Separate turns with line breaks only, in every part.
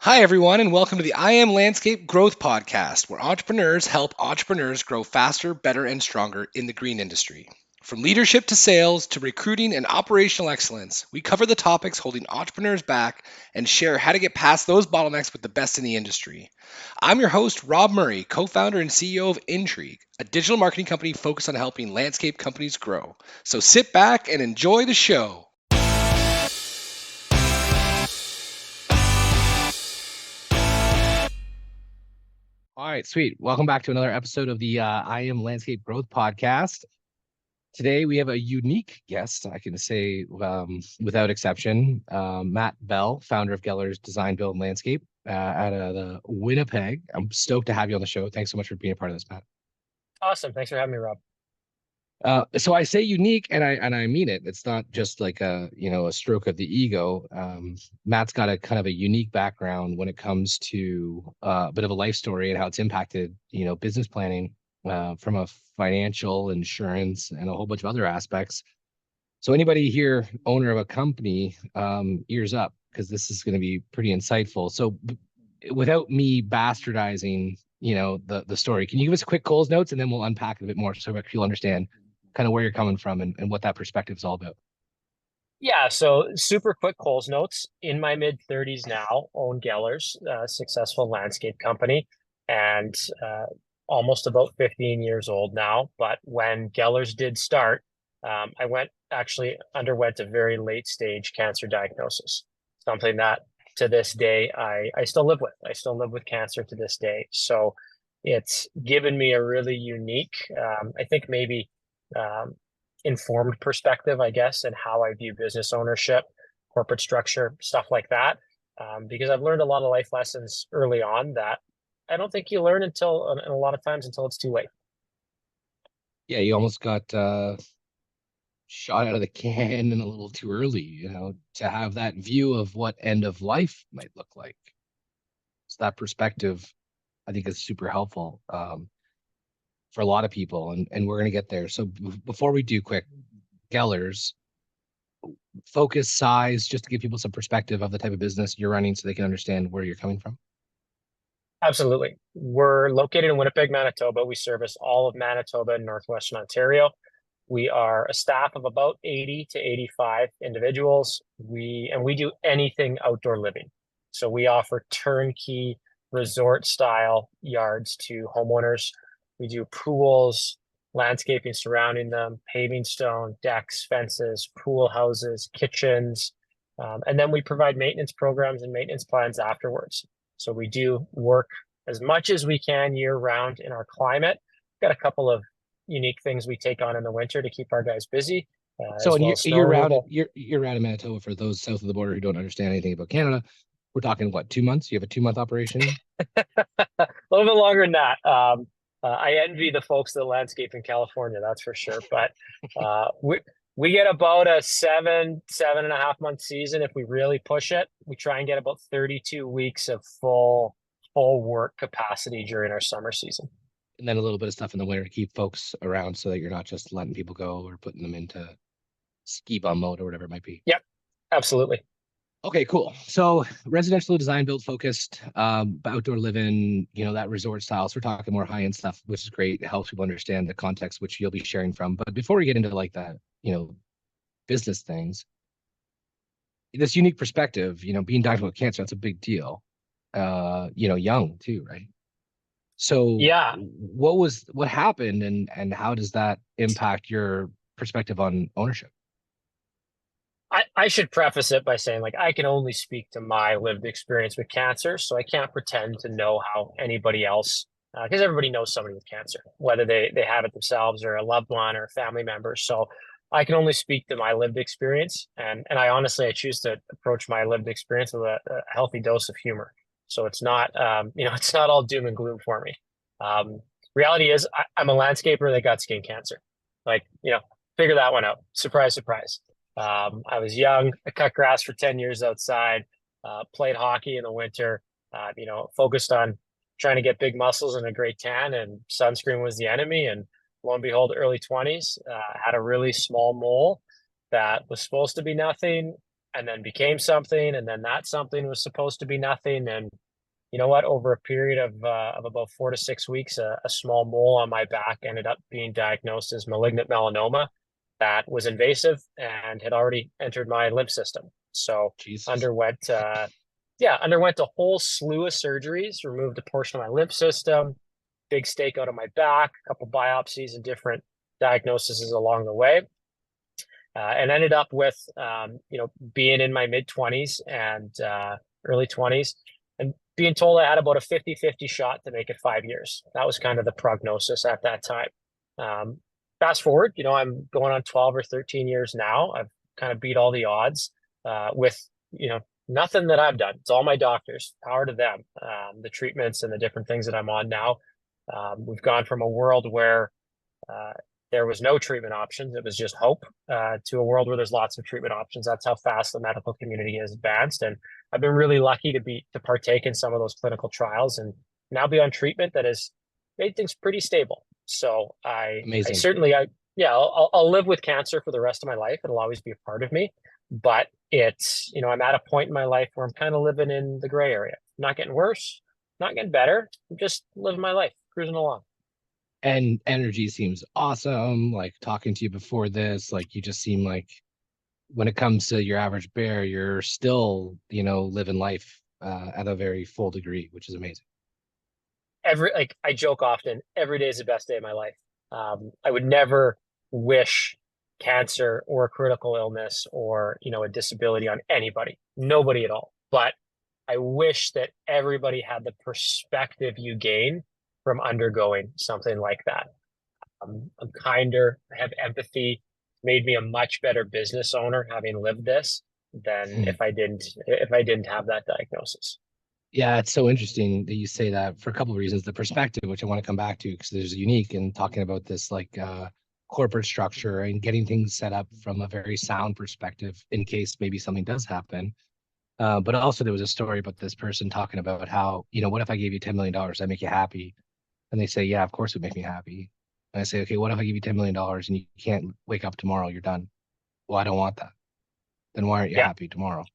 Hi, everyone, and welcome to the I Am Landscape Growth Podcast, where entrepreneurs help entrepreneurs grow faster, better, and stronger in the green industry. From leadership to sales to recruiting and operational excellence, we cover the topics holding entrepreneurs back and share how to get past those bottlenecks with the best in the industry. I'm your host, Rob Murray, co founder and CEO of Intrigue, a digital marketing company focused on helping landscape companies grow. So sit back and enjoy the show. All right, sweet. Welcome back to another episode of the I Am Landscape Growth Podcast. Today we have a unique guest, I can say without exception, Matt Bell, founder of Geller's Design, Build, and Landscape out of the Winnipeg. I'm stoked to have you on the show. Thanks so much for being a part of this, Matt.
Awesome. Thanks for having me, Rob.
So I say unique, and I mean it. It's not just like a stroke of the ego. Matt's got a kind of a unique background when it comes to a bit of a life story and how it's impacted business planning from a financial, insurance, and a whole bunch of other aspects. So anybody here, owner of a company, ears up, because this is going to be pretty insightful. So without me bastardizing, the story, can you give us a quick Coles notes, and then we'll unpack it a bit more so you'll understand kind of where you're coming from and what that perspective is all about.
Yeah, so super quick Coles notes. In my mid 30s now, own Geller's, successful landscape company, and almost about 15 years old now. But when Geller's did start, I underwent a very late stage cancer diagnosis, something that to this day I still live with. I still live with cancer to this day. So it's given me a really unique, I think maybe um, informed perspective, I guess, and how I view business ownership, corporate structure, stuff like that. Because I've learned a lot of life lessons early on that I don't think you learn until, and a lot of times until it's too late.
Yeah, you almost got shot out of the can and a little too early, to have that view of what end of life might look like. So that perspective, I think, is super helpful for a lot of people, and we're going to get there. So before we do, quick, Gellers, focus, size, just to give people some perspective of the type of business you're running so they can understand where you're coming from.
Absolutely. We're located in Winnipeg, Manitoba. We service all of Manitoba and Northwestern Ontario. We are a staff of about 80 to 85 individuals. We do anything outdoor living. So we offer turnkey resort style yards to homeowners. We do pools, landscaping surrounding them, paving stone, decks, fences, pool houses, kitchens. And then we provide maintenance programs and maintenance plans afterwards. So we do work as much as we can year round in our climate. We've got a couple of unique things we take on in the winter to keep our guys busy,
So,
as
and
well
you're
as snow
you're around
removal.
you're around in Manitoba. For those south of the border who don't understand anything about Canada, we're talking what, 2 months? You have a 2 month operation?
A little bit longer than that. I envy the folks that landscape in California, that's for sure. But we get about a 7.5 month season if we really push it. We try and get about 32 weeks of full work capacity during our summer season.
And then a little bit of stuff in the winter to keep folks around so that you're not just letting people go or putting them into ski bum mode or whatever it might be.
Yep, absolutely.
Okay, cool. So residential design build focused, outdoor living, that resort style. So we're talking more high end stuff, which is great. It helps people understand the context which you'll be sharing from. But before we get into like that, business things, this unique perspective, being diagnosed with cancer, that's a big deal. Young too, right? So
Yeah,
what happened and how does that impact your perspective on ownership?
I should preface it by saying, like, I can only speak to my lived experience with cancer, so I can't pretend to know how anybody else, because everybody knows somebody with cancer, whether they have it themselves or a loved one or a family member. So I can only speak to my lived experience, and I choose to approach my lived experience with a healthy dose of humor. So it's not, it's not all doom and gloom for me. Reality is, I'm a landscaper that got skin cancer. Like, figure that one out. Surprise, surprise. I was young. I cut grass for 10 years outside, played hockey in the winter, focused on trying to get big muscles and a great tan, and sunscreen was the enemy. And lo and behold, early 20s, had a really small mole that was supposed to be nothing. and then became something, and then that something was supposed to be nothing. And you know what? Over a period of about 4 to 6 weeks, a small mole on my back ended up being diagnosed as malignant melanoma that was invasive and had already entered my lymph system. So
Jesus.
underwent underwent a whole slew of surgeries, removed a portion of my lymph system, big stake out of my back, a couple biopsies and different diagnoses along the way. And ended up with, being in my mid 20s and early 20s and being told I had about a 50-50 shot to make it 5 years. That was kind of the prognosis at that time. Um, Fast forward, I'm going on 12 or 13 years now. I've kind of beat all the odds with, nothing that I've done. It's all my doctors, power to them, the treatments and the different things that I'm on now. We've gone from a world where uh, there was no treatment options. It was just hope to a world where there's lots of treatment options. That's how fast the medical community has advanced. And I've been really lucky to partake in some of those clinical trials and now be on treatment that has made things pretty stable. So I
Amazing.
certainly, I'll live with cancer for the rest of my life. It'll always be a part of me, but it's, I'm at a point in my life where I'm kind of living in the gray area. Not getting worse, not getting better. I'm just living my life, cruising along.
And energy seems awesome. Like talking to you before this, like you just seem like when it comes to your average bear, you're still, living life at a very full degree, which is amazing.
I joke often, every day is the best day of my life. I would never wish cancer or a critical illness or a disability on anybody, nobody at all. But I wish that everybody had the perspective you gain from undergoing something like that. I'm kinder, I have empathy, made me a much better business owner having lived this than
Hmm.
if I didn't have that diagnosis.
Yeah, it's so interesting that you say that for a couple of reasons. The perspective, which I want to come back to, because there's a unique in talking about this like corporate structure and getting things set up from a very sound perspective in case maybe something does happen. But also there was a story about this person talking about how, what if I gave you $10 million, that make you happy? And they say, yeah, of course it would make me happy. And I say, okay, what if I give you $10 million and you can't wake up tomorrow? You're done. Well, I don't want that. Then why aren't you
Yeah,
happy tomorrow?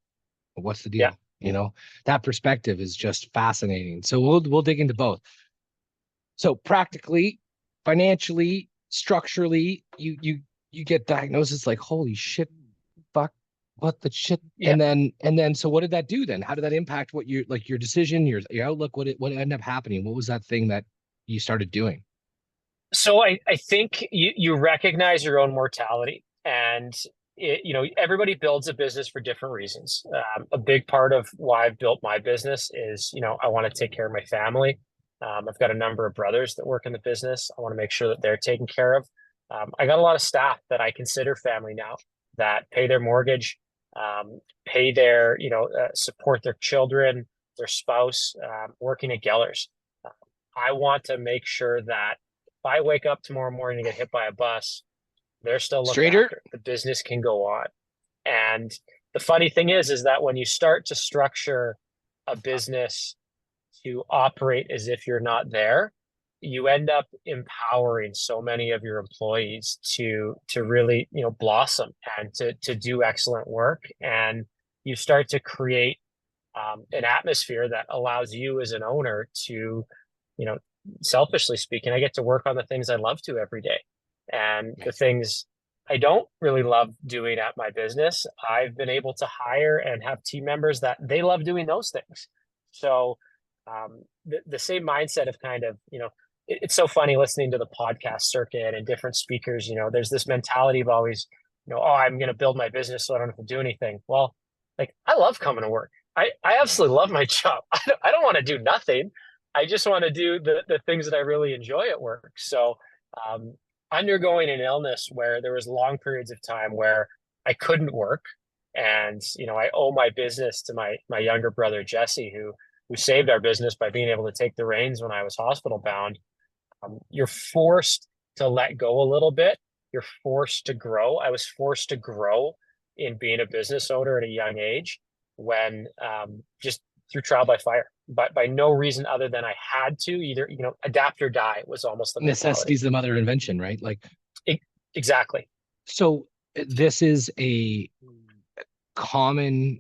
What's the
yeah.
deal? That perspective is just fascinating. So we'll dig into both. So practically, financially, structurally, you get diagnosis like holy shit, fuck, what the shit,
Yeah.
and then so what did that do then? How did that impact what you like your decision, your outlook? What ended up happening? What was that thing that you started doing?
So I think you recognize your own mortality, and everybody builds a business for different reasons. A big part of why I've built my business is I want to take care of my family. I've got a number of brothers that work in the business. I want to make sure that they're taken care of. I got a lot of staff that I consider family now that pay their mortgage, pay their support their children, their spouse, working at Gellers. I want to make sure that if I wake up tomorrow morning and get hit by a bus, they're still looked
Stranger?
after. The business can go on. And the funny thing is that when you start to structure a business to operate as if you're not there, you end up empowering so many of your employees to really, blossom and to do excellent work. And you start to create an atmosphere that allows you as an owner to, you know, selfishly speaking, I get to work on the things I love to every day. And the
Amazing.
things I don't really love doing at my business, I've been able to hire and have team members that they love doing those things. So the same mindset of kind of, it's so funny listening to the podcast circuit and different speakers, there's this mentality of always, oh, I'm going to build my business so I don't have to do anything. Well, like I love coming to work. I absolutely love my job. I don't want to do nothing. I just want to do the things that I really enjoy at work. So, um, undergoing an illness where there was long periods of time where I couldn't work, and I owe my business to my younger brother Jesse, who saved our business by being able to take the reins when I was hospital bound. You're forced to let go a little bit. You're forced to grow. I was forced to grow in being a business owner at a young age when just through trial by fire, but by no reason other than I had to either, adapt or die was almost the
Necessity
mentality.
is the mother of invention, right? Like
It, exactly.
so this is a common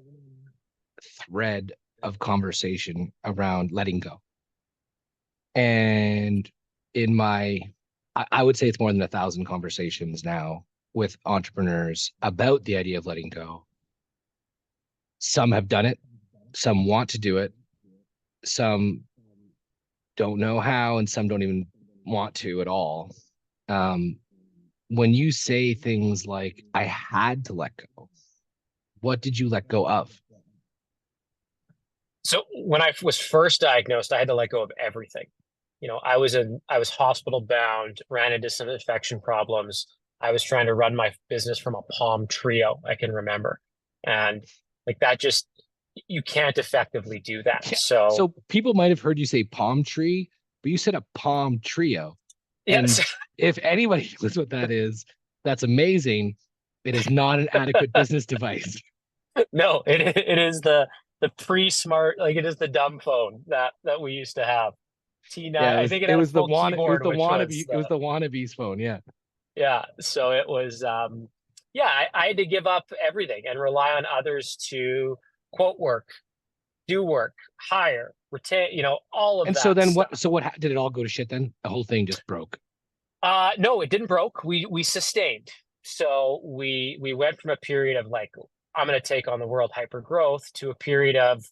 thread of conversation around letting go. And in my, I would say it's more than 1,000 conversations now with entrepreneurs about the idea of letting go. Some have done it, some want to do it, some don't know how, and some don't even want to at all. Um, when you say things like, I had to let go, what did you let go of?
So when I was first diagnosed, I had to let go of everything. I was hospital bound, ran into some infection problems. I was trying to run my business from a Palm Trio, I can remember. And like that just you can't effectively do that.
Yeah.
So
So people might have heard you say palm tree, but you said a palm trio. And
yes,
if anybody knows what that is, that's amazing. It is not an adequate business device.
no, it is the pre-smart, like it is the dumb phone that we used to have. T9,
Yeah,
I think it
it
had a
was the
full
wanna it was
keyboard,
the
which was
wannabe it was the wannabe's phone. Yeah.
yeah. So it was yeah, I had to give up everything and rely on others to quote work, do work, hire, retain, all of
And so
that
then
stuff.
what did it all go to shit then? The whole thing just broke.
No, it didn't broke. We sustained. So we went from a period of like, I'm gonna take on the world hyper growth to a period of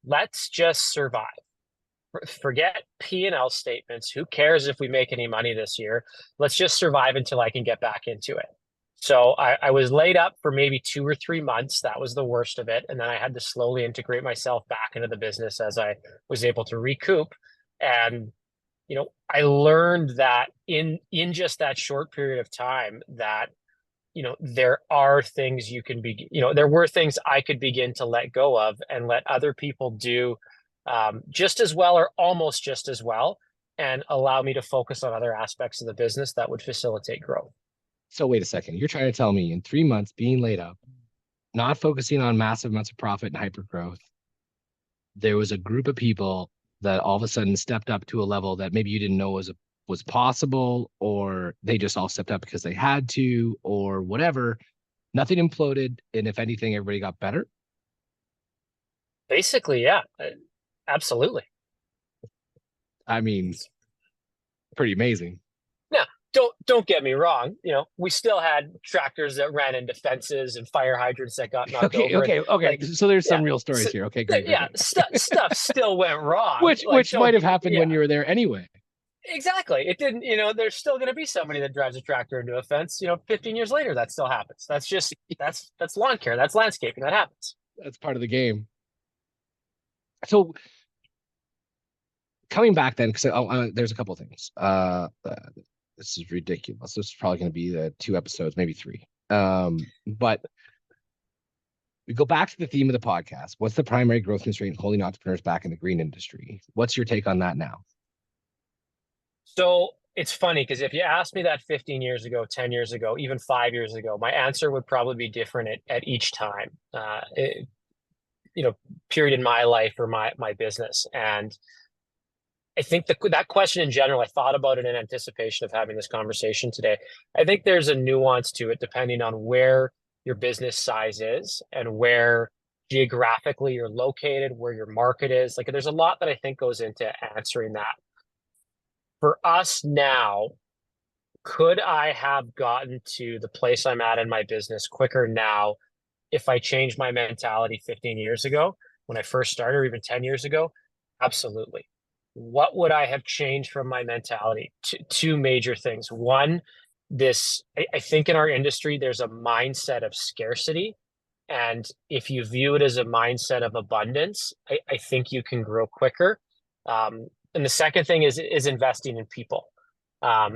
let's just survive. Forget P&L statements. Who cares if we make any money this year? Let's just survive until I can get back into it. So I was laid up for maybe 2 or 3 months. That was the worst of it. And then I had to slowly integrate myself back into the business as I was able to recoup. And, I learned that in just that short period of time that, there are things you can be, there were things I could begin to let go of and let other people do just as well or almost just as well and allow me to focus on other aspects of the business that would facilitate growth.
So wait a second. You're trying to tell me in 3 months being laid up, not focusing on massive amounts of profit and hyper growth, there was a group of people that all of a sudden stepped up to a level that maybe you didn't know was possible, or they just all stepped up because they had to, or whatever. Nothing imploded, and if anything, everybody got better.
Basically, yeah, absolutely.
I mean, pretty amazing.
Now, don't get me wrong. We still had tractors that ran into fences and fire hydrants that got knocked
Okay,
over, and
okay.
like,
So there's
yeah,
some real stories
so,
here. Okay, great, great,
yeah,
great.
stuff still went wrong. Like,
Which might
don't
have
get,
happened when
yeah,
you were there anyway.
exactly. It didn't. There's still going to be somebody that drives a tractor into a fence. 15 years later, that still happens. That's lawn care. That's landscaping. That happens.
That's part of the game. So coming back then, because there's a couple of things. This is ridiculous. This is probably going to be the 2 episodes, maybe three. But we go back to the theme of the podcast. What's the primary growth constraint holding entrepreneurs back in the green industry? What's your take on that now?
So it's funny because if you asked me that 15 years ago, 10 years ago, even 5 years ago, my answer would probably be different at each time. Period in my life or my business. And I think that question in general, I thought about it in anticipation of having this conversation today. I think there's a nuance to it depending on where your business size is and where geographically you're located, where your market is. Like there's a lot that I think goes into answering that. For us now, could I have gotten to the place I'm at in my business quicker now if I changed my mentality 15 years ago when I first started, or even 10 years ago? Absolutely. What would I have changed from my mentality? Two major things. One, I think in our industry, there's a mindset of scarcity. And if you view it as a mindset of abundance, I think you can grow quicker. And the second thing is investing in people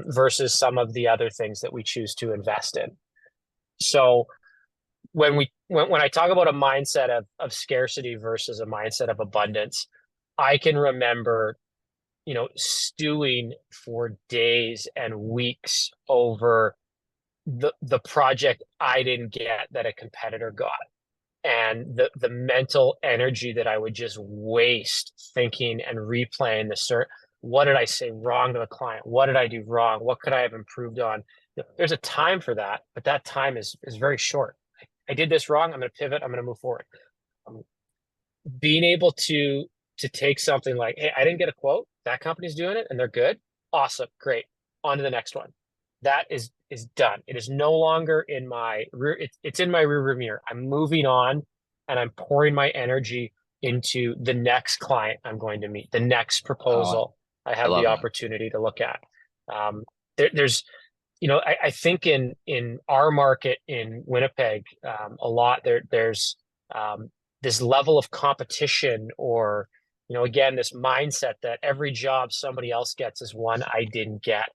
versus some of the other things that we choose to invest in. So when I talk about a mindset of scarcity versus a mindset of abundance, I can remember, stewing for days and weeks over the project I didn't get that a competitor got. And the mental energy that I would just waste thinking and replaying what did I say wrong to the client? What did I do wrong? What could I have improved on? There's a time for that, but that time is very short. I did this wrong. I'm going to pivot. I'm going to move forward. Um, Being able to take something like, hey, I didn't get a quote. That company's doing it and they're good. Awesome, great. On to the next one. That is done. It is no longer in my rear. It's in my rear mirror. I'm moving on, and I'm pouring my energy into the next client I'm going to meet, the next
Oh,
proposal I
I
have the
love that.
opportunity to look at. There's I think in our market in Winnipeg, a lot there's um, this level of competition, or again, this mindset that every job somebody else gets is one I didn't get.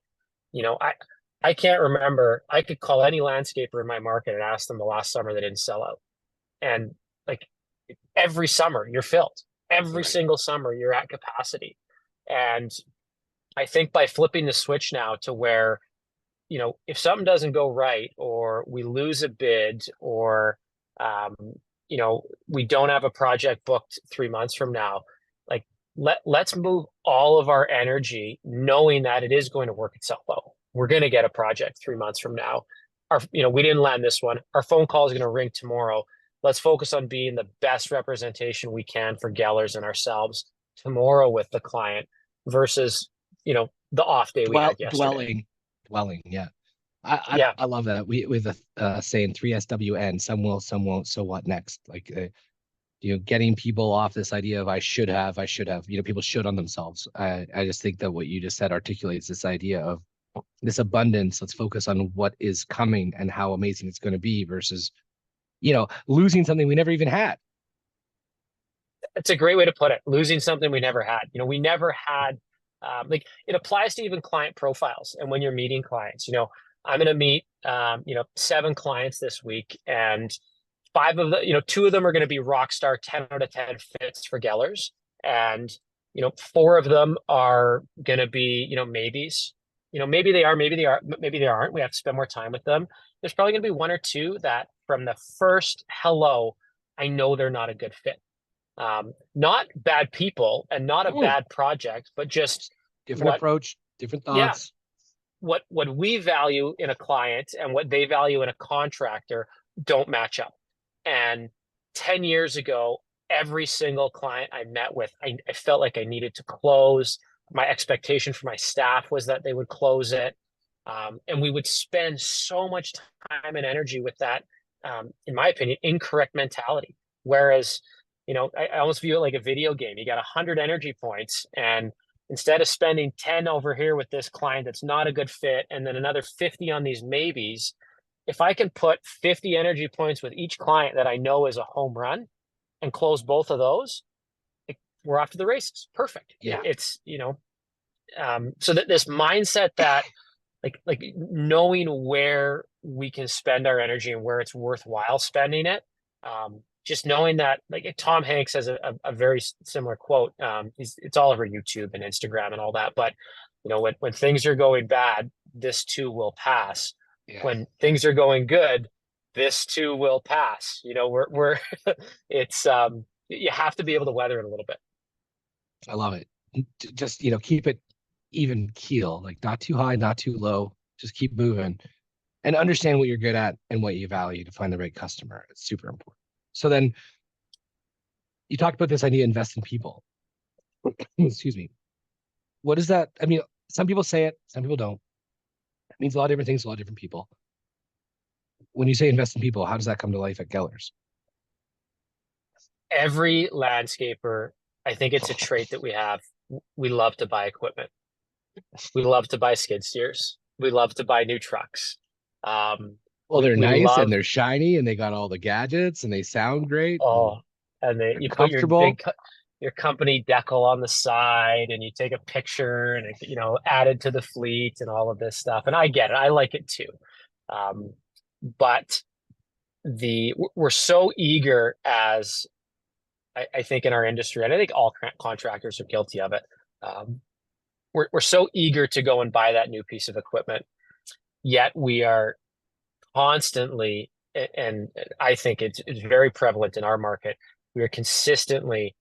I can't remember. I could call any landscaper in my market and ask them the last summer they didn't sell out. And like every summer you're filled. Every
Right.
single summer you're at capacity. And I think by flipping the switch now to where if something doesn't go right, or we lose a bid, or um, we don't have a project booked 3 months from now, like let's move all of our energy knowing that it is going to work itself out. We're going to get a project 3 months from now. We didn't land this one. Our phone call is going to ring tomorrow. Let's focus on being the best representation we can for Gellers and ourselves tomorrow with the client versus, the off day we
Dwell,
had yesterday.
dwelling, dwelling. Yeah.
Yeah,
I love that. We with a saying 3SWN, some will, some won't. So what next? Like, getting people off this idea of I should have, people should on themselves. I just think that what you just said articulates this idea of this abundance. Let's focus on what is coming and how amazing it's going to be versus, losing something we never even had.
it's a great way to put it. Losing something we never had. We never had, like it applies to even client profiles. And when you're meeting clients, I'm going to meet, 7 clients this week, and five of the, two of them are going to be rock star 10 out of 10 fits for Gellers. And, 4 of them are going to be, maybes. Maybe they are, maybe they are, maybe they aren't. We have to spend more time with them. There's probably going to be 1 or 2 that from the first hello, I know they're not a good fit. Not bad people and not a
Mm.
bad project, but just
Different
what,
approach, different
yeah,
thoughts.
what we value in a client and what they value in a contractor don't match up. And 10 years ago, every single client I met with, I felt like I needed to close. My expectation for my staff was that they would close it. And we would spend so much time and energy with that, in my opinion, incorrect mentality. Whereas, I almost view it like a video game. You got 100 energy points, and instead of spending 10 over here with this client that's not a good fit, and then another 50 on these maybes, if I can put 50 energy points with each client that I know is a home run and close both of those, we're off to the races. Perfect.
Yeah,
It's, so that this mindset that like knowing where we can spend our energy and where it's worthwhile spending it. Just knowing that, like Tom Hanks has a very similar quote. It's all over YouTube and Instagram and all that. But when things are going bad, this too will pass.
yeah,
When things are going good, this too will pass. We're it's you have to be able to weather it a little bit.
I love it. Just keep it even keel, like not too high, not too low. Just keep moving and understand what you're good at and what you value to find the right customer. It's super important. So then you talked about this idea, invest in people. Excuse me. What is that? I mean, some people say it, some people don't. It means a lot of different things to a lot of different people. When you say invest in people, how does that come to life at Gellers?
Every landscaper, I think it's a trait that we have. We love to buy equipment. We love to buy skid steers. We love to buy new trucks. Um,
Well,
we
they're
we
nice and
love
they're shiny and they got all the gadgets and they sound great and
oh, and
they're
you put
comfortable.
your company decal on the side, and you take a picture, and added to the fleet and all of this stuff. And I get it. I like it too. Um, but we're so eager, as I think in our industry, and I think all contractors are guilty of it. Um, we're so eager to go and buy that new piece of equipment, yet we are constantly, and I think it's very prevalent in our market. We are consistently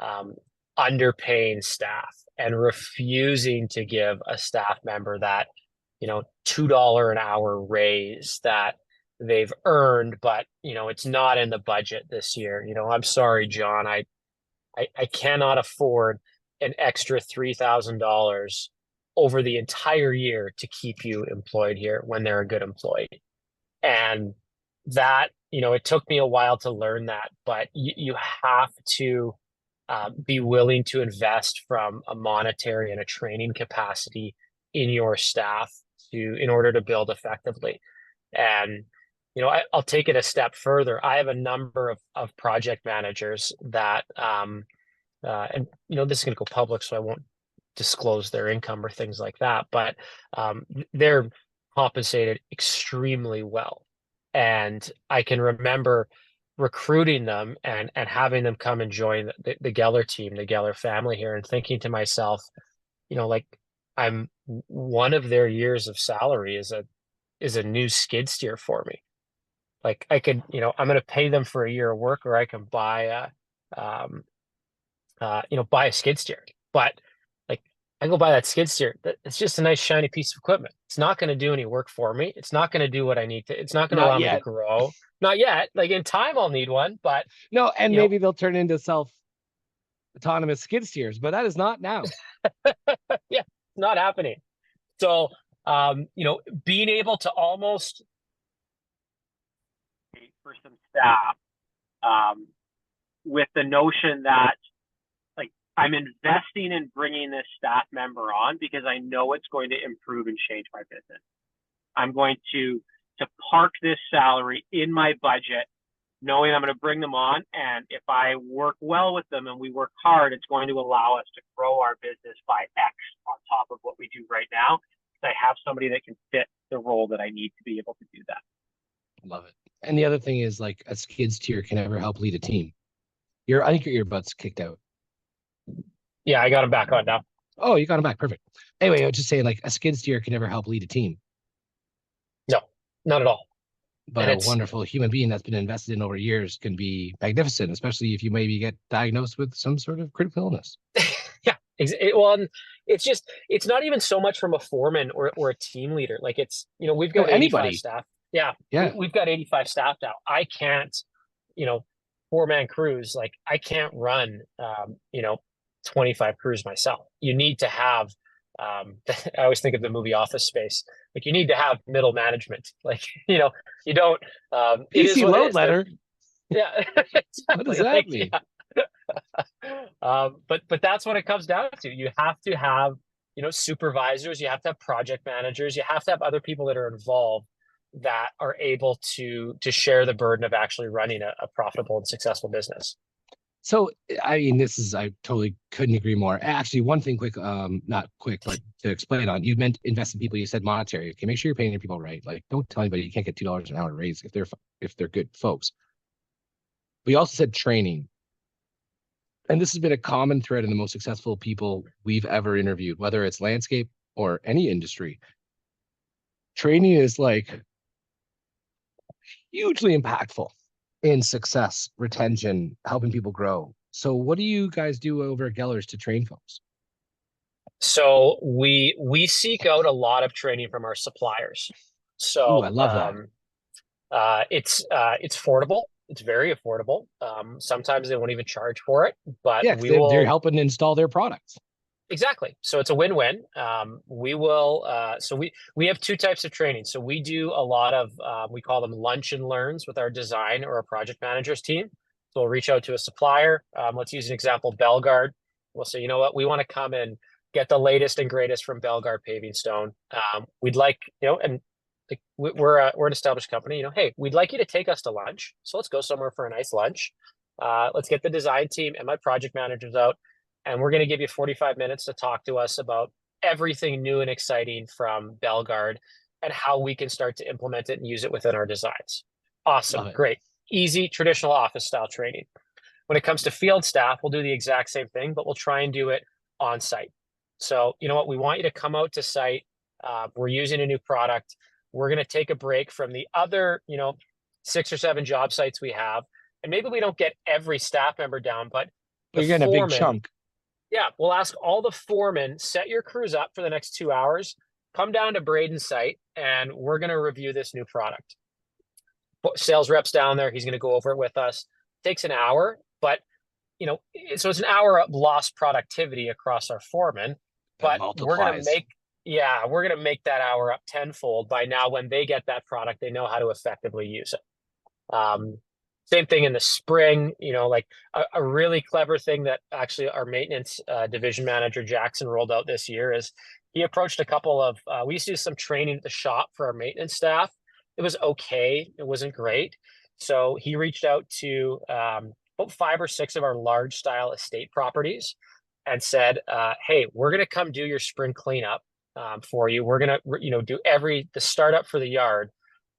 um, underpaying staff and refusing to give a staff member that $2 an hour raise, that they've earned, but it's not in the budget this year. I'm sorry, John, I cannot afford an extra $3,000 over the entire year to keep you employed here when they're a good employee. And that, it took me a while to learn that, but you have to be willing to invest from a monetary and a training capacity in your staff in order to build effectively. And I'll take it a step further. I have a number of project managers that and this is going to go public, so I won't disclose their income or things like that, but they're compensated extremely well. And I can remember recruiting them and having them come and join the Geller team, the Geller family here, and thinking to myself, like, I'm one of their years of salary is a new skid steer for me. Like, I could, I'm going to pay them for a year of work, or I can buy a skid steer. But like, I go buy that skid steer. It's just a nice shiny piece of equipment. It's not going to do any work for me. It's not going to do what I need to. It's not going to
Not
allow me to
yet.
grow. Not yet. Like, in time, I'll need one. But
No, and
you know,
maybe they'll turn into self-autonomous skid steers, but that is not now.
yeah, it's not happening. So, being able to almost for some staff, with the notion that, like, I'm investing in bringing this staff member on because I know it's going to improve and change my business. I'm going to park this salary in my budget, knowing I'm going to bring them on. And if I work well with them and we work hard, it's going to allow us to grow our business by X on top of what we do right now. I have somebody that can fit the role that I need to be able to do that.
Love it. And the other thing is, like, a skid steer can never help lead a team. I think your earbuds kicked out.
Yeah, I got them back on now.
Oh, you got them back. Perfect. Anyway, I was just saying, like, a skid steer can never help lead a team,
No, not at all.
but
And
a wonderful human being that's been invested in over years can be magnificent, especially if you maybe get diagnosed with some sort of critical illness.
yeah, well, it's not even so much from a foreman or a team leader. Like, we've
No,
got 85
anybody.
staff. Yeah,
Yeah.
we've got 85 staff now. I can't, 4-man crews. Like, I can't run, 25 crews myself. You need to have, I always think of the movie Office Space. Like, you need to have middle management. Like, you don't, it is
PC
what it
load
is.
letter.
Yeah,
What does
exactly.
that
Like,
mean?
But that's what it comes down to. You have to have, supervisors. You have to have project managers. You have to have other people that are involved that are able to share the burden of actually running a profitable and successful business.
So, I mean, I totally couldn't agree more. Actually, one thing quick, not quick, but to explain on, you meant invest in people. You said monetary. Okay, make sure you're paying your people right. Like, don't tell anybody you can't get $2 an hour raise if they're good folks. We also said training. And this has been a common thread in the most successful people we've ever interviewed, whether it's landscape or any industry. Training is like hugely impactful in success, retention, helping people grow. So what do you guys do over at Gellers to train folks?
So we seek out a lot of training from our suppliers.
Ooh, I
So
love that.
it's affordable. It's very affordable. Sometimes they won't even charge for it, but
Yeah,
we
because they're
will.
helping install their products.
Exactly. So it's a win-win. We will. So we have two types of training. So we do a lot of we call them lunch and learns with our design or our project managers team. So we'll reach out to a supplier. Let's use an example, Belgard. We'll say, you know what, we want to come and get the latest and greatest from Belgard paving stone. We'd like, and like, we're an established company. Hey, we'd like you to take us to lunch. So let's go somewhere for a nice lunch. Let's get the design team and my project managers out, and we're going to give you 45 minutes to talk to us about everything new and exciting from Belgard and how we can start to implement it and use it within our designs.
Love
Awesome.
it.
Great. Easy, traditional office style training. When it comes to field staff, we'll do the exact same thing, but we'll try and do it on site. So, you know what? We want you to come out to site. We're using a new product. We're going to take a break from the other, 6 or 7 job sites we have. And maybe we don't get every staff member down, but the
You're getting a big
foreman,
chunk.
yeah, we'll ask all the foremen, set your crews up for the next 2 hours, come down to Braden's site, and we're going to review this new product. sales reps down there. He's going to go over it with us. Takes an hour, but so it's an hour of lost productivity across our foreman,
That
but
multiplies.
we're going to make that hour up tenfold by now. When they get that product, they know how to effectively use it. Um, Same thing in the spring, like a really clever thing that actually our maintenance division manager Jackson rolled out this year is he approached a couple of, we used to do some training at the shop for our maintenance staff. It was okay. It wasn't great. So he reached out to about 5 or 6 of our large style estate properties and said, hey, we're going to come do your spring cleanup for you. We're going to, do the startup for the yard,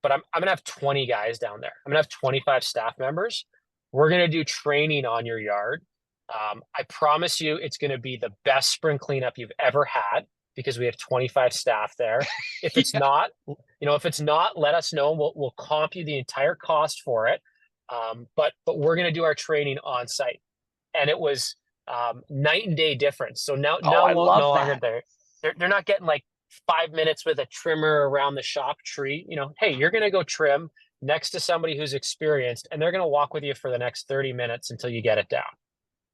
but I'm going to have 20 guys down there. I'm going to have 25 staff members. We're going to do training on your yard. I promise you it's going to be the best spring cleanup you've ever had because we have 25 staff there. If it's
Yeah.
not, if it's not, let us know. We'll comp you the entire cost for it. But we're going to do our training on site, and it was night and day difference. So now
Oh, I
no
love
longer
that.
they're not getting like 5 minutes with a trimmer around the shop tree. Hey, you're going to go trim next to somebody who's experienced, and they're going to walk with you for the next 30 minutes until you get it down.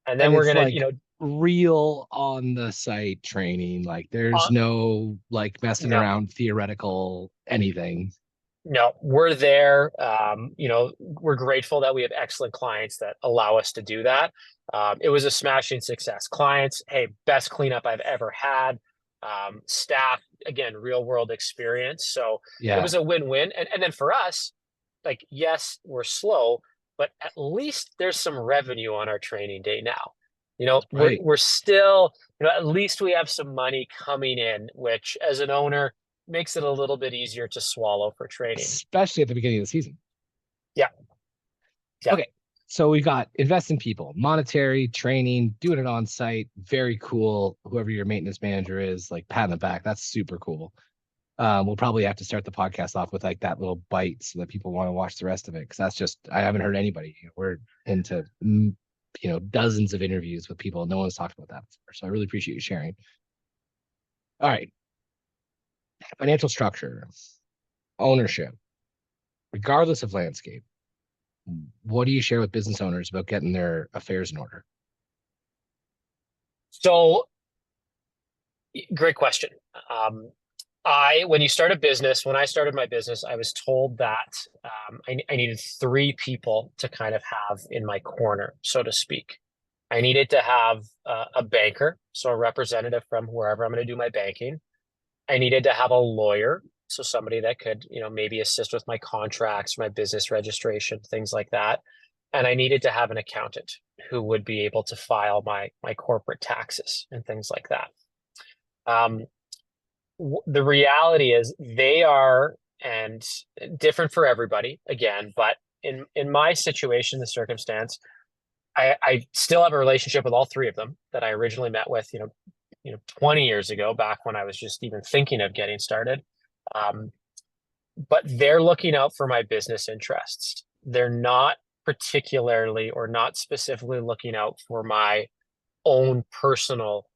And then
And
we're
it's
going
like
to,
real on the site training. Like there's
uh,
no like messing
no,
around theoretical anything.
no, we're there. We're grateful that we have excellent clients that allow us to do that. It was a smashing success. Clients, hey, best cleanup I've ever had. Staff, again, real world experience. So it
Yeah.
was a win-win. And then for us, like, yes, we're slow, but at least there's some revenue on our training day now. We're
Right.
we're still, at least we have some money coming in, which as an owner makes it a little bit easier to swallow for training.
Especially at the beginning of the season.
Yeah, yeah.
Okay. So we've got invest in people, monetary, training, doing it on site. Very cool. Whoever your maintenance manager is, like pat on the back. That's super cool. We'll probably have to start the podcast off with like that little bite so that people want to watch the rest of it. Cause that's just, I haven't heard anybody. We're into, dozens of interviews with people. No one's talked about that before. So I really appreciate you sharing. All right. Financial structure, ownership, regardless of landscape. What do you share with business owners about getting their affairs in order?
So great question. When you start a business, when I started my business, I was told that I needed 3 people to kind of have in my corner, so to speak. I needed to have a banker, so a representative from wherever I'm going to do my banking. I needed to have a lawyer, so somebody that could, maybe assist with my contracts, my business registration, things like that. And I needed to have an accountant who would be able to file my corporate taxes and things like that. Um, the reality is they are and different for everybody again, but in my situation, the circumstance, I still have a relationship with all 3 of them that I originally met with, 20 years ago, back when I was just even thinking of getting started. Um, but they're looking out for my business interests. They're not particularly or not specifically looking out for my own personal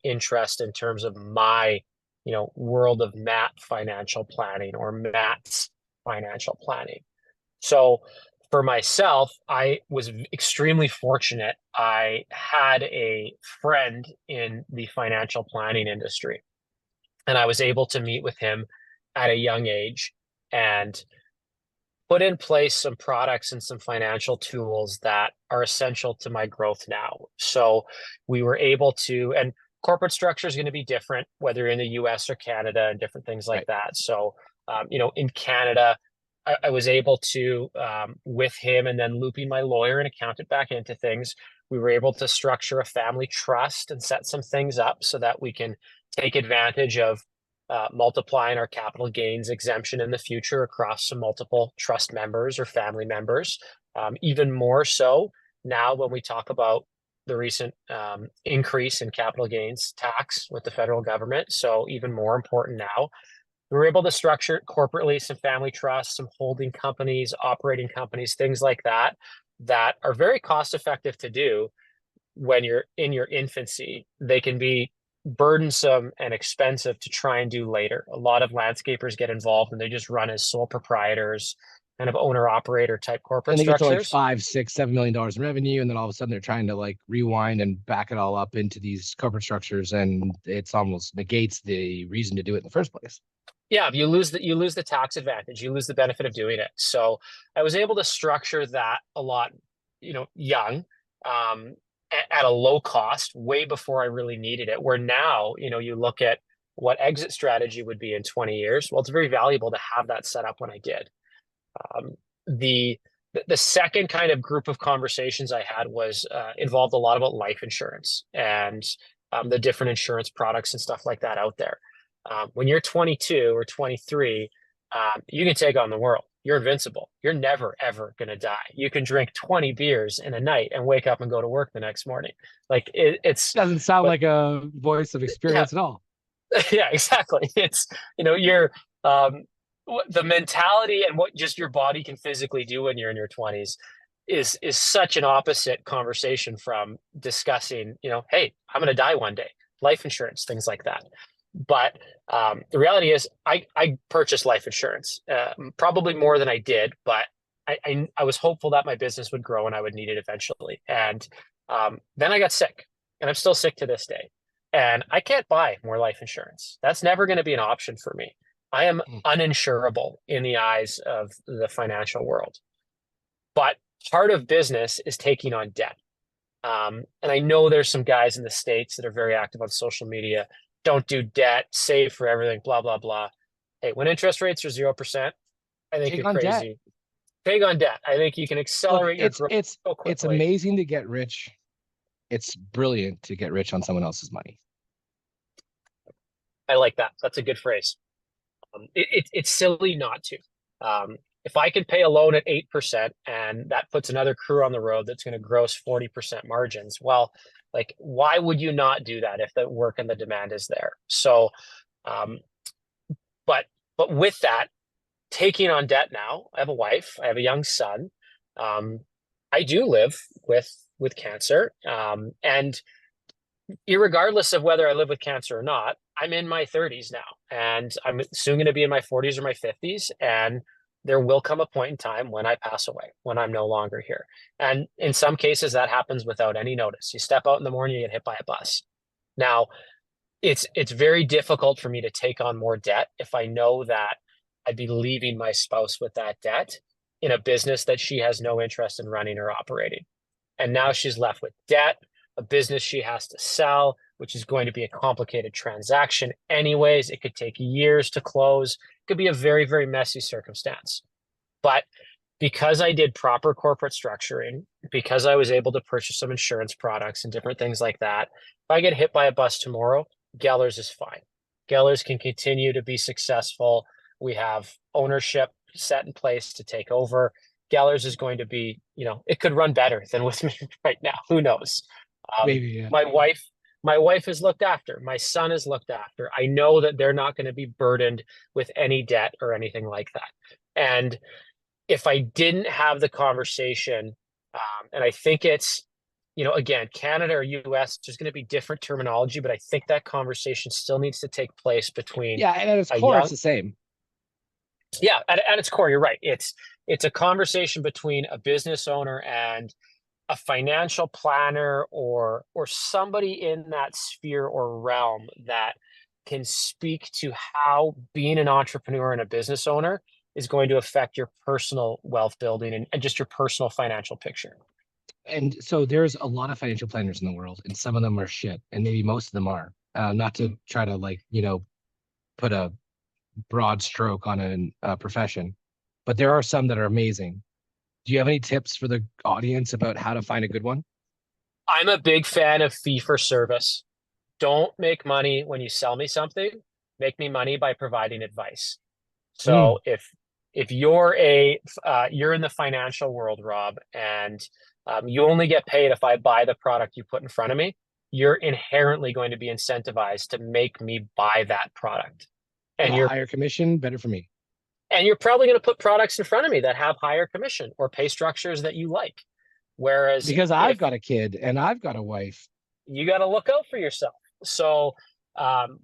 interest in terms of my, world of Matt financial planning or Matt's financial planning. So for myself, I was extremely fortunate. I had a friend in the financial planning industry, and I was able to meet with him at a young age and put in place some products and some financial tools that are essential to my growth now. So we were able to, and corporate structure is going to be different, whether you're in the US or Canada and different things like
Right.
that. So, in Canada, I was able to, with him and then looping my lawyer and accountant back into things, we were able to structure a family trust and set some things up so that we can take advantage of multiplying our capital gains exemption in the future across some multiple trust members or family members. Even more so now when we talk about the recent increase in capital gains tax with the federal government. So even more important now, we were able to structure corporately some family trusts, some holding companies, operating companies, things like that, that are very cost effective to do when you're in your infancy. They can be burdensome and expensive to try and do later. A lot of landscapers get involved and they just run as sole proprietors. kind of owner operator type corporate
And they get to like
structures.
5, 6, $7 million in revenue, and then all of a sudden they're trying to like rewind and back it all up into these corporate structures, and it's almost negates the reason to do it in the first place.
Yeah, you lose the tax advantage, you lose the benefit of doing it. So I was able to structure that a lot, young, at a low cost, way before I really needed it. Where now, you look at what exit strategy would be in 20 years. Well, it's very valuable to have that set up when I did. Um, the the second kind of group of conversations I had was involved a lot about life insurance and the different insurance products and stuff like that out there. When you're 22 or 23, you can take on the world. You're invincible. You're never, ever going to die. You can drink 20 beers in a night and wake up and go to work the next morning. Like
Doesn't sound
but
like a voice of
yeah,
experience at all.
yeah, exactly. You're um, the mentality and what just your body can physically do when you're in your 20s is such an opposite conversation from discussing, hey, I'm going to die one day, life insurance, things like that. But the reality is, I purchased life insurance, probably more than I did, but I was hopeful that my business would grow and I would need it eventually. And then I got sick, and I'm still sick to this day. And I can't buy more life insurance. That's never going to be an option for me. I am
Mm.
uninsurable in the eyes of the financial world. But part of business is taking on debt. And I know there's some guys in the States that are very active on social media. Don't do debt, save for everything, blah, blah, blah. Hey, when interest rates are 0%, I think
Take
you're
on debt.
crazy. Take on debt. I think you can
Look,
accelerate your
it's
growth
it's
so
it's
quickly.
amazing to get rich. It's brilliant to get rich on someone else's money.
I like that. That's a good phrase. It's silly not to. If I can pay a loan at 8% and that puts another crew on the road that's going to gross 40% margins, well, like, why would you not do that if the work and the demand is there? So, um, but with that, taking on debt now, I have a wife, I have a young son. Um, I do live with cancer, and irregardless of whether I live with cancer or not, I'm in my 30s now, and I'm soon going to be in my 40s or my 50s. And there will come a point in time when I pass away, when I'm no longer here. And in some cases, that happens without any notice. You step out in the morning, you get hit by a bus. Now, it's very difficult for me to take on more debt if I know that I'd be leaving my spouse with that debt in a business that she has no interest in running or operating. And now she's left with debt, a business she has to sell, which is going to be a complicated transaction anyways. It could take years to close. It could be a very, very messy circumstance. But because I did proper corporate structuring, because I was able to purchase some insurance products and different things like that, if I get hit by a bus tomorrow, Gellers is fine. Gellers can continue to be successful. We have ownership set in place to take over. Gellers is going to be, it could run better than with me right now. Who knows? Um,
Maybe, yeah.
my wife, my wife is looked after. My son is looked after. I know that they're not going to be burdened with any debt or anything like that. And if I didn't have the conversation, and I think it's, again, Canada or US, there's going to be different terminology, but I think that conversation still needs to take place between
Yeah, and at its
a
core, it's
young,
the same.
yeah, at its core, you're right. It's a conversation between a business owner and a financial planner or somebody in that sphere or realm that can speak to how being an entrepreneur and a business owner is going to affect your personal wealth building and just your personal financial picture.
And so there's a lot of financial planners in the world, and some of them are shit, and maybe most of them are. Not to try to like, put a broad stroke on a profession, but there are some that are amazing. Do you have any tips for the audience about how to find a good one?
I'm a big fan of fee for service. Don't make money when you sell me something. Make me money by providing advice.
Mm,
So if you're in the financial world, Rob, and you only get paid if I buy the product you put in front of me, you're inherently going to be incentivized to make me buy that product.
so
And
a
you're
higher commission, better for me.
and you're probably going to put products in front of me that have higher commission or pay structures that you like. Whereas
Because I've
if
got a kid and I've got a wife.
you got to look out for yourself. So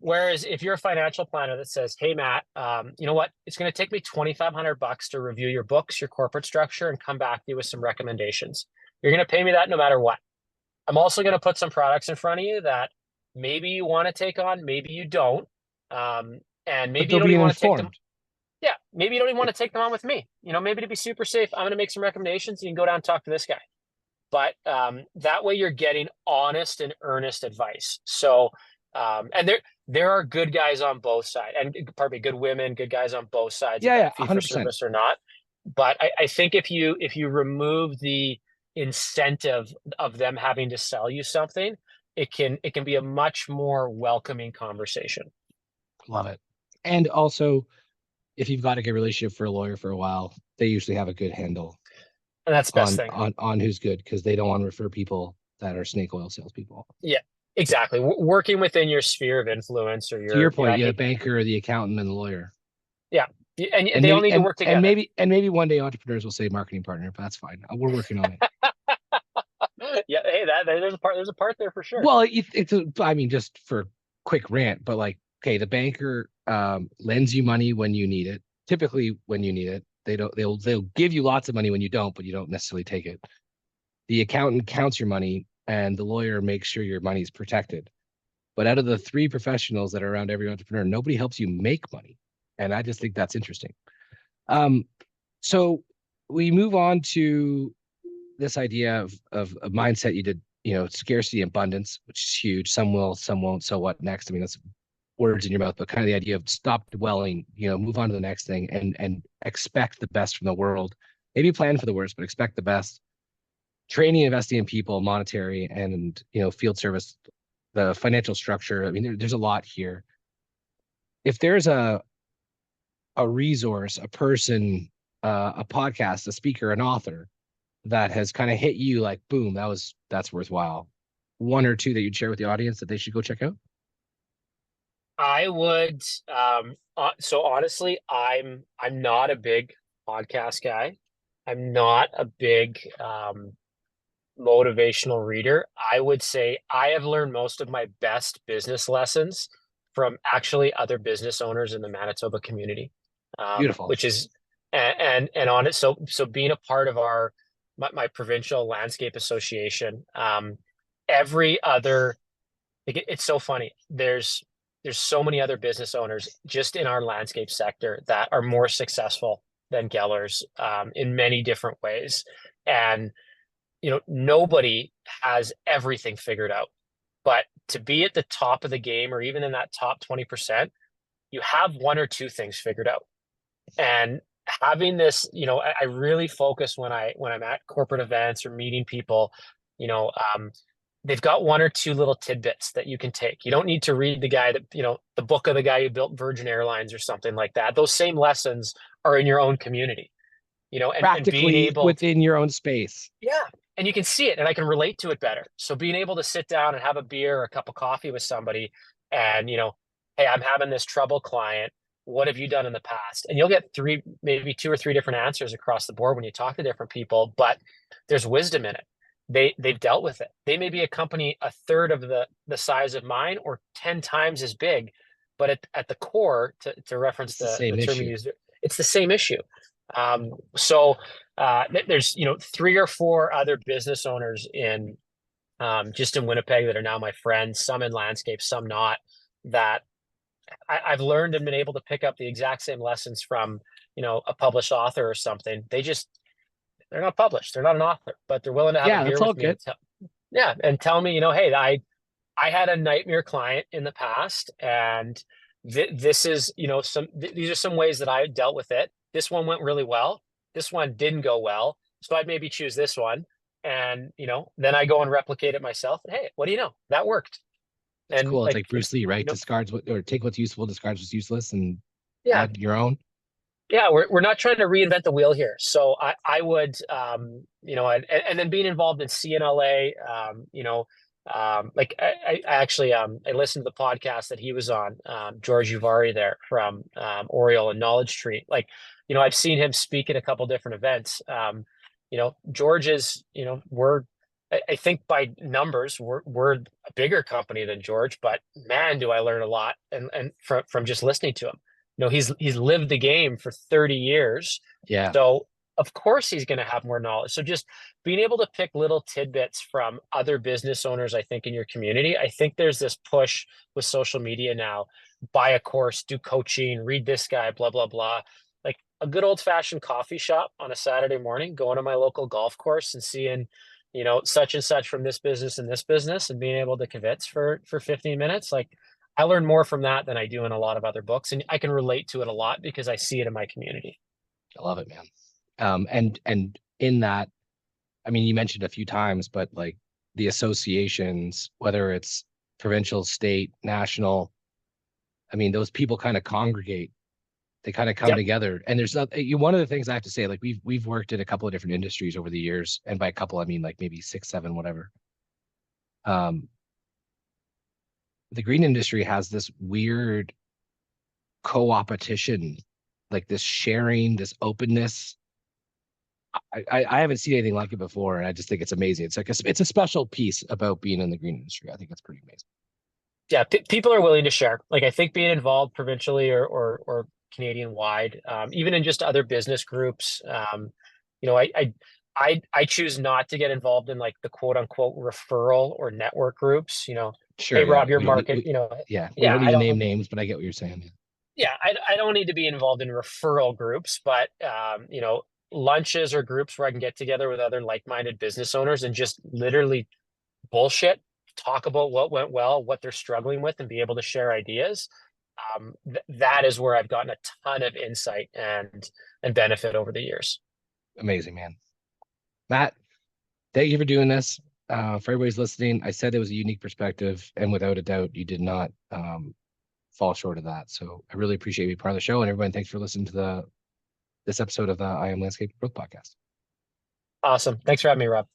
Whereas if you're a financial planner that says, hey, Matt, you know what? It's going to take me $2,500 to review your books, your corporate structure, and come back to you with some recommendations. You're going to pay me that no matter what. I'm also going to put some products in front of you that maybe you want to take on, maybe you don't. And
But
maybe you
they'll
don't
be
even want to take them.
informed.
Yeah, maybe you don't even
Yeah.
want to take them on with me. Maybe to be super safe, I'm going to make some recommendations. You can go down and talk to this guy. But that way you're getting honest and earnest advice. So, and there are good guys on both sides, and pardon me, good women, good guys on both sides of
Yeah,
that,
yeah,
fee for
100%.
service or not. But I think if you remove the incentive of them having to sell you something, it can be a much more welcoming conversation.
Love it. And also, if you've got a good relationship for a lawyer for a while, they usually have a good handle
And that's the best
on
thing.
who's good because they don't want to refer people that are snake oil salespeople.
Yeah, exactly. Working within your sphere of influence or
To your
I
point, you have
hate,
the banker, the accountant, and the lawyer.
yeah. And
And
they all
maybe
need to work together.
maybe one day entrepreneurs will say marketing partner, but that's fine. We're working on it.
Yeah, hey, there's a part there for sure.
Well, I mean, just for quick rant, but like, okay, the banker lends you money when you need it. Typically, when you need it, they'll give you lots of money when you don't, but you don't necessarily take it. The accountant counts your money, and the lawyer makes sure your money is protected. But out of the three professionals that are around every entrepreneur, nobody helps you make money, and I just think that's interesting. Um, so we move on to this idea of a mindset you did, scarcity abundance, which is huge. Some will, some won't. So what next? I mean, that's words in your mouth, but kind of the idea of stop dwelling, move on to the next thing and expect the best from the world. Maybe plan for the worst, but expect the best. Training, investing in people, monetary, and field service, the financial structure. I mean, there's a lot here. If there's a resource, a person, a podcast, a speaker, an author that has kind of hit you like boom, that's worthwhile. One or two that you'd share with the audience that they should go check out.
I would so honestly, I'm not a big podcast guy. I'm not a big motivational reader. I would say I have learned most of my best business lessons from actually other business owners in the Manitoba community.
Beautiful.
Which is and on it. So being a part of my provincial landscape association, every other it's so funny. There's so many other business owners just in our landscape sector that are more successful than Gellers in many different ways. And nobody has everything figured out. But to be at the top of the game or even in that top 20%, you have one or two things figured out. And having this, I really focus when I'm at corporate events or meeting people, you know, um, they've got one or two little tidbits that you can take. You don't need to read the book of the guy who built Virgin Airlines or something like that. Those same lessons are in your own community, and being
Practically
able
within your own space.
yeah, and you can see it and I can relate to it better. So being able to sit down and have a beer or a cup of coffee with somebody and, hey, I'm having this trouble client. What have you done in the past? And you'll get maybe two or three different answers across the board when you talk to different people, but there's wisdom in it. They've dealt with it. They may be a company a third of the size of mine or 10 times as big, but at the core, to reference
It's the
the
same
term you
issue.
used, it's the same issue. So there's three or four other business owners in just in Winnipeg that are now my friends, some in landscape, some not, that I've learned and been able to pick up the exact same lessons from, a published author or something. They're not published, they're not an author, but they're willing to have a
Yeah,
beer
that's all
with me
good.
and tell me, hey, I had a nightmare client in the past, and this is, these are some ways that I dealt with it. This one went really well. This one didn't go well. So I'd maybe choose this one. And, then I go and replicate it myself. And hey, what do you know? That worked.
It's
And
cool. It's
like,
like Bruce Lee, right? Discards what or take what's useful, discards what's useless, and
yeah,
add your own.
yeah, we're not trying to reinvent the wheel here. So I would, and then being involved in CNLA, like I actually, I listened to the podcast that he was on, George Uvari there from Oriole and Knowledge Tree. Like, I've seen him speak at a couple different events. George is, we're I think by numbers, we're a bigger company than George, but man, do I learn a lot and from just listening to him. He's lived the game for 30 years.
Yeah.
So of course he's going to have more knowledge. So just being able to pick little tidbits from other business owners, I think, in your community. I think there's this push with social media now, buy a course, do coaching, read this guy, blah, blah, blah. Like a good old fashioned coffee shop on a Saturday morning, going to my local golf course and seeing, such and such from this business and this business, and being able to convince for 15 minutes. Like I learn more from that than I do in a lot of other books. And I can relate to it a lot because I see it in my community.
I love it, man. And in that, I mean, you mentioned a few times, but like the associations, whether it's provincial, state, national, I mean, those people kind of congregate. They kind of come
Yep.
together. And there's not one of the things I have to say, like we've worked in a couple of different industries over the years, and by a couple I mean like maybe 6, 7, whatever. Um, the green industry has this weird co-opetition, like this sharing, this openness. I haven't seen anything like it before, and I just think it's amazing. It's like it's a special piece about being in the green industry. I think it's pretty amazing.
Yeah, people are willing to share. Like I think being involved provincially or Canadian wide, even in just other business groups, you know, I, I I choose not to get involved in like the quote unquote referral or network groups. Hey
Sure, yeah.
Rob, your
We don't need,
market.
yeah, we
Yeah,
don't need to name names, but I get what you're saying.
I don't need to be involved in referral groups, but lunches or groups where I can get together with other like-minded business owners and just literally bullshit, talk about what went well, what they're struggling with, and be able to share ideas. That is where I've gotten a ton of insight and benefit over the years.
Amazing, man. Matt, thank you for doing this. For everybody's listening, I said it was a unique perspective, and without a doubt, you did not fall short of that. So I really appreciate you being part of the show, and everyone, thanks for listening to this episode of the I Am Landscape Growth Podcast.
Awesome. Thanks for having me, Rob.